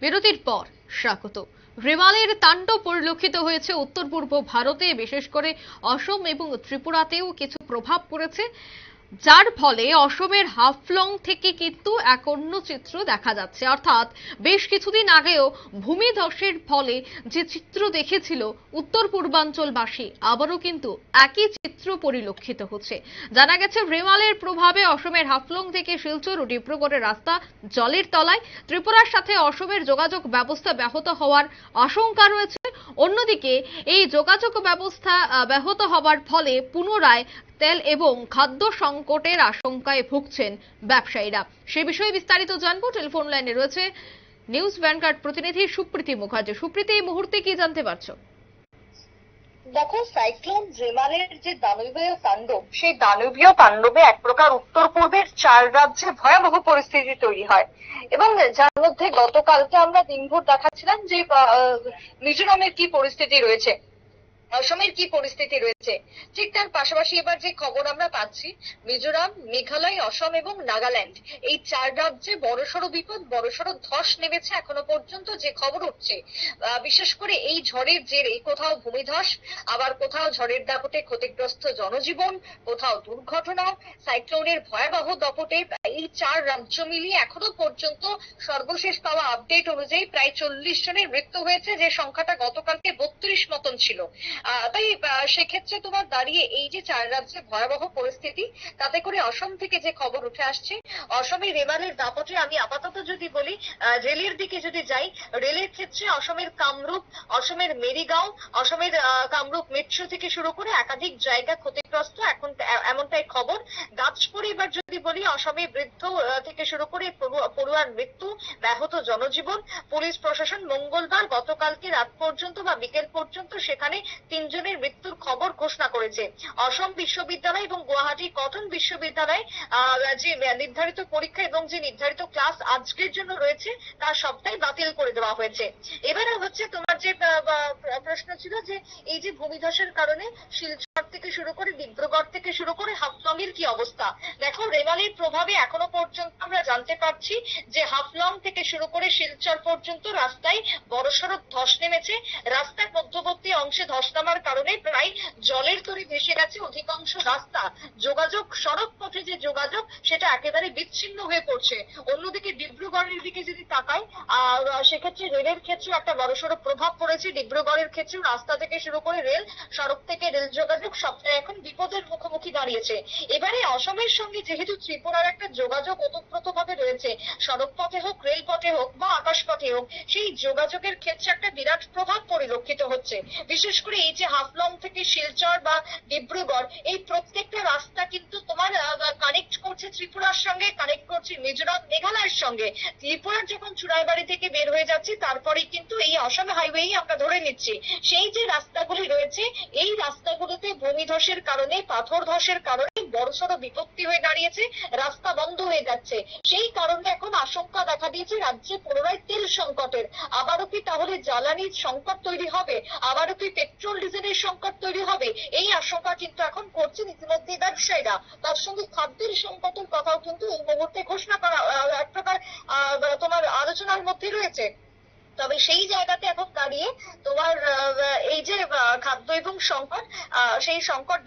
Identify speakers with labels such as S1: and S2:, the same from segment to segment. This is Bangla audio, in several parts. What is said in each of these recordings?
S1: বিরতির পর স্বাগত। রেমালের তাণ্ডব পরিলক্ষিত হয়েছে উত্তর পূর্ব ভারতে, বিশেষ করে অসম এবং ত্রিপুরাতেও কিছু প্রভাব পড়েছে, যার ফলে অসমের হাফলং থেকে কিন্তু এক অন্য চিত্র দেখা যাচ্ছে। অর্থাৎ বেশ কিছুদিন আগেও ভূমিধসের ফলে যে চিত্র দেখেছিল উত্তর পূর্বাঞ্চলবাসী, আবারও কিন্তু একই চিত্র পরিলক্ষিত হচ্ছে। জানা গেছে রেমালের প্রভাবে অসমের হাফলং থেকে শিলচর ও ডিব্রুগড়ের রাস্তা জলের তলায়। ত্রিপুরার সাথে অসমের যোগাযোগ ব্যবস্থা ব্যাহত হওয়ার আশঙ্কা রয়েছে। অন্যদিকে এই যোগাযোগ ব্যবস্থা ব্যাহত হওয়ার ফলে পুনরায় তেল এবং খাদ্য সংকটের আশঙ্কায় ভুগছেন ব্যবসায়ীরা। সে বিষয়ে বিস্তারিত জানবো। টেলিফোন লাইনে রয়েছে নিউজ ভ্যানগার্ড প্রতিনিধি সুপ্রীতি মুখার্জি। সুপ্রীতি, এই মুহূর্তে কি জানতে পারছো?
S2: দেখো, সাইক্লোন রেমালের যে দানবীয় তাণ্ডব, সেই দানবীয় তাণ্ডবে এক প্রকার উত্তর পূর্বের 4 রাজ্যে ভয়াবহ পরিস্থিতি তৈরি হয় এবং যার মধ্যে গতকালকে আমরা দিনভর দেখাচ্ছিলাম যে মিজোরামের কি পরিস্থিতি রয়েছে, অসমের কি পরিস্থিতি রয়েছে। ঠিক তার পাশাপাশি এবার যে খবর আমরা পাচ্ছি, মিজোরাম, মেঘালয়, অসম এবং নাগাল্যান্ড, এই 4 রাজ্যে বড়সড় বিপদ, বড়সড় ধস নেমেছে এখনো পর্যন্ত যে খবর উঠছে। বিশেষ করে এই ঝড়ের জেরে কোথাও ভূমিধস, আবার কোথাও ঝড়ের দাপটে ক্ষতিগ্রস্ত জনজীবন, কোথাও দুর্ঘটনা, সাইক্লোনের ভয়াবহ দাপটে এই 4 রাজ্য মিলিয়ে এখনো পর্যন্ত সর্বশেষ পাওয়া আপডেট অনুযায়ী প্রায় 40 জনের মৃত্যু হয়েছে, যে সংখ্যাটা গতকালকে 32 মতন ছিল। তাই সেক্ষেত্রে তোমার দাঁড়িয়ে এই যে 4 রাজ্যে ভয়াবহ পরিস্থিতি, তাতে করে অসম থেকে যে খবর উঠে আসছে, অসমের রেমালের দাপটে আমি আপাতত যদি বলি, রেলের দিকে যদি যাই, রেলের ক্ষেত্রে অসমের কামরূপ, অসমের মেরিগাঁও, অসমের কামরূপ মেট্রো থেকে শুরু করে একাধিক জায়গা ক্ষতিগ্রস্ত এখন এমনটাই খবর। গাছপুরে এবার যদি বলি, অসমে বৃদ্ধ থেকে শুরু করে পড়ুয়ার মৃত্যু, ব্যাহত জনজীবন। পুলিশ প্রশাসন মঙ্গলবার গতকালকে রাত পর্যন্ত বা বিকেল পর্যন্ত সেখানে 3 জনের মৃত্যুর খবর ঘোষণা করেছে। অসম বিশ্ববিদ্যালয় এবং গুয়াহাটি কটন বিশ্ববিদ্যালয় যে নির্ধারিত পরীক্ষা এবং যে নির্ধারিত ক্লাস আজকের জন্য রয়েছে, তার সবটাই বাতিল করে দেওয়া হয়েছে। এবারে হচ্ছে তোমার যে প্রশ্ন ছিল যে এই যে ভূমিধসের কারণে শিলচর থেকে শুরু করে ডিব্রুগড় থেকে শুরু করে হাফলং এর কি অবস্থা। দেখো, রেমালের প্রভাবে এখনো পর্যন্ত আমরা জানতে পারছি যে হাফলং থেকে শুরু করে শিলচর পর্যন্ত রাস্তায় বড়সড় ধস নেমেছে। রাস্তার মধ্যবর্তী অংশে ধস নামার কারণে প্রায় জলের তরে ভেসে গেছে অধিকাংশ রাস্তা। যোগাযোগ, সড়ক পথে যে যোগাযোগ, সেটা একেবারে বিচ্ছিন্ন হয়ে পড়ছে। অন্যদিকে ডিব্রুগড়ের দিকে যদি তাকাই, সেক্ষেত্রে রেলের ক্ষেত্রেও একটা বড়সড় প্রভাব পড়েছে। ডিব্রুগড়ের ক্ষেত্রেও রাস্তা থেকে শুরু করে রেল, সড়ক থেকে রেল যোগাযোগ সবটাই এখন বিপদের মুখোমুখি দাঁড়িয়েছে। এবারে অসমের সঙ্গে যেহেতু ত্রিপুরার একটা যোগাযোগ ওতপ্রোত ভাবে রয়েছে, সড়ক পথে হোক, রেল পথে হোক বা আকাশ পথে হোক, সেই যোগাযোগের ক্ষেত্রে একটা বিরাট প্রভাব পরিলক্ষিত হচ্ছে। বিশেষ করে এই যে হাফলং থেকে শিলচর বা ডিব্রুগড়, এই প্রত্যেকটা রাস্তা কিন্তু তোমার কানেক্ট করছে ত্রিপুরার সঙ্গে, কানেক্ট করছে মিজোরাম, মেঘালয়ের সঙ্গে। ত্রিপুরার যখন চুড়াইবাড়ি থেকে বের হয়ে যাচ্ছি, তারপরেই কিন্তু এই অসম হাইওয়েই আমরা ধরে নিচ্ছি। সেই যে রাস্তাগুলি রয়েছে, এই রাস্তাগুলোতে ভূমিধসের কারণে, পাথর ধসের কারণে বড়সড় বিপত্তি হয়ে দাঁড়িয়েছে, রাস্তা বন্ধ হয়ে যাচ্ছে। সেই কারণে এখন আশঙ্কা দেখা দিয়েছে রাজ্যে পুনরায় তেল সংকটের। আবারও কি তাহলে জ্বালানির সংকট তৈরি হবে, আবারও কি পেট্রোল ডিজেলের সংকট তৈরি হবে, এই আশঙ্কা কিন্তু এখন করছেন ইতিমধ্যে ব্যবসায়ীরা। তার সঙ্গে খাদ্যের সংকটের কথাও কিন্তু এই মুহূর্তে ঘোষণা করা এক প্রকার তোমার আলোচনার মধ্যে রয়েছে। তবে সেই জায়গাতে এখন দাঁড়িয়ে তোমার এই যে খাদ্য এবং সংকট, সেই সংকট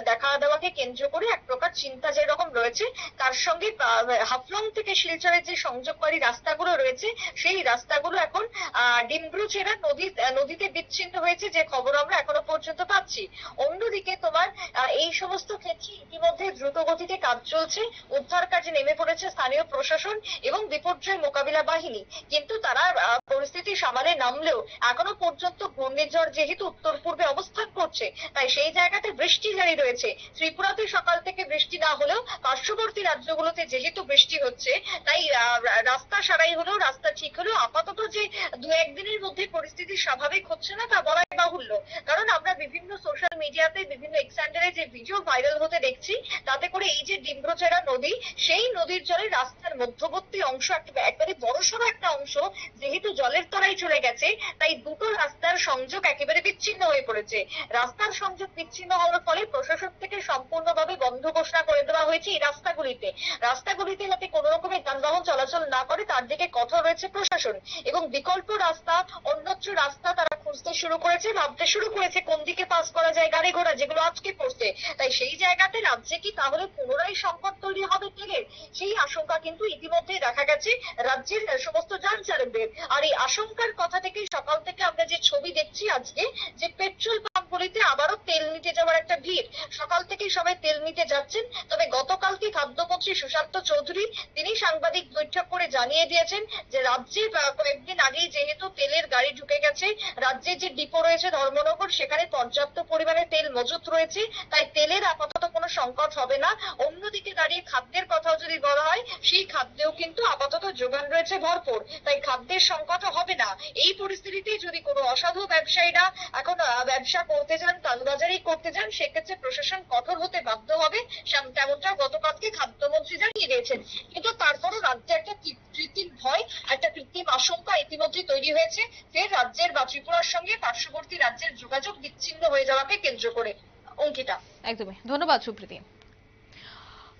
S2: দেখা দেওয়াকে কেন্দ্র করে এক প্রকার চিন্তা যেরকম রয়েছে, তার সঙ্গে হাফলং থেকে শিলচরের যে সংযোগকারী রাস্তাগুলো রয়েছে, সেই রাস্তাগুলো এখন ডিম্ব্রুচেরা নদীতে বিচ্ছিন্ন হয়েছে, যে খবর আমরা এখনো পর্যন্ত পাচ্ছি। অন্যদিকে তোমার এই সমস্ত ক্ষেত্রে ইতিমধ্যে দ্রুত গতিতে কাজ চলছে, উদ্ধার কাজে নেমে পড়েছে স্থানীয় প্রশাসন এবং বিপর্যয় মোকাবিলা বাহিনী। কিন্তু তারা পরিস্থিতি সামালে নামলেও এখনো পর্যন্ত ঘূর্ণিঝড় যেহেতু উত্তর পূর্বে অবস্থান করছে, তাই সেই জায়গাতে বৃষ্টি জারি রয়েছে। ত্রিপুরাতে সকাল থেকে বৃষ্টি না হলেও পার্শ্ববর্তী রাজ্যগুলোতে যেহেতু বৃষ্টি হচ্ছে, তাই রাস্তা সারাই হলেও, রাস্তা ঠিক হলেও আপাতত যে 2-1 দিনের মধ্যে পরিস্থিতি স্বাভাবিক হচ্ছে না, তা বলাই বাহুল্য। কারণ আমরা বিভিন্ন সোশ্যাল মিডিয়াতে, বিভিন্ন এক্সট্যান্ডারে যে ভিডিও ভাইরাল হতে দেখছি, তাতে করে এই যে ডিম্ব্রুচেরা নদী, সেই নদীর জলে রাস্তার মধ্যবর্তী অংশ, একবারে বড়সড় একটা অংশ যেহেতু জলের জলের তলায় চলে গেছে, তাই দুটো রাস্তার সংযোগ একেবারে বিচ্ছিন্ন হয়ে পড়েছে। রাস্তার সংযোগ বিচ্ছিন্ন হওয়ার ফলে প্রশাসন থেকে সম্পূর্ণভাবে বন্ধ ঘোষণা করে দেওয়া হয়েছে এই রাস্তাগুলিতে যাতে কোনো রকমের যানবাহন চলাচল না করে তার দিকে কঠোর রয়েছে প্রশাসন। এবং বিকল্প রাস্তা, অন্যত্র রাস্তা তারা খুঁজতে শুরু করেছে, ভাবতে শুরু করেছে কোন দিকে পাস করা যায় গাড়ি ঘোড়া যেগুলো আজকে পড়ছে। তাই সেই জায়গাতে রাজ্যে কি তাহলে পুনরায় সংকট তৈরি হবে তেলের, সেই আশঙ্কা কিন্তু ইতিমধ্যেই দেখা গেছে রাজ্যের সমস্ত যান চালকদের। আর এই আশঙ্কার কথা থেকে সকাল থেকে আমরা যে ছবি দেখছি আজকে, যে পেট্রোল পাম্পগুলিতে আবারও তেল নিতে যাওয়ার একটা ভিড়, সকাল থেকেই সবাই তেল নিতে যাচ্ছেন। তবে গতকালকে খাদ্যমন্ত্রী সুশান্ত চৌধুরী তিনি সাংবাদিক বৈঠক করে জানিয়ে দিয়েছেন যে রাজ্যে কয়েকদিন আগেই যেহেতু তেলের গাড়ি ঢুকে গেছে, রাজ্যে যে ডিপো রয়েছে ধর্মনগর সেখানে পর্যাপ্ত পরিমাণে তেল মজুত রয়েছে, তাই তেলের আপাতত কোনো সংকট হবে না। অন্যদিকে দাঁড়িয়ে খাদ্যের কথাও যদি বলা হয়, সেই খাদ্যেও কিন্তু আপাতত যোগান রয়েছে ভরপুর, তাই খাদ্যের সংকটও হবে না। এই পরিস্থিতিতে যদি কোনো অসাধু ব্যবসায়ীরা এখন ব্যবসা করতে যান, কালোবাজারি করতে যান, সেক্ষেত্রে প্রশাসন কঠোর হতে বাধ্য হবে, তেমনটা গতকালকে খাদ্যমন্ত্রী জানিয়ে দিয়েছেন। কিন্তু তারপরও রাজ্যে একটা কৃত্রিম ভয়, একটা কৃত্রিম আশঙ্কা ইতিমধ্যে তৈরি হয়েছে, ফের রাজ্যের বা ত্রিপুরার সঙ্গে পার্শ্ববর্তী রাজ্যের যোগাযোগ বিচ্ছিন্ন হয়ে যাওয়াকে কেন্দ্র করে। অঙ্কিতা।
S1: একদমই ধন্যবাদ সুপ্রীতি।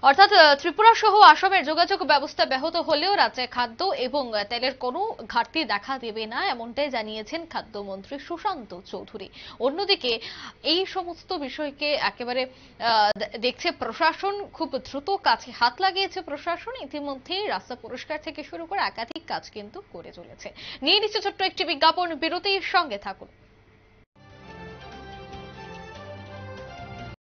S1: অর্থাৎ ত্রিপুরা সহ আসামের যোগাযোগ ব্যবস্থা ব্যাহত হলেও রাজ্যে খাদ্য এবং তেলের কোনো ঘাটতি দেখা দেবে না, এমনটাই জানিয়েছেন খাদ্যমন্ত্রী সুশান্ত চৌধুরী। অন্যদিকে এই সমস্ত বিষয়কে একেবারে দেখছে প্রশাসন, খুব দ্রুত কাছে হাত লাগিয়েছে প্রশাসন। ইতিমধ্যেই রাস্তা পরিষ্কার থেকে শুরু করে একাধিক কাজ কিন্তু করে চলেছে। নিয়ে নিচ্ছে ছোট্ট একটি বিজ্ঞাপন বিরতির, সঙ্গে থাকুন।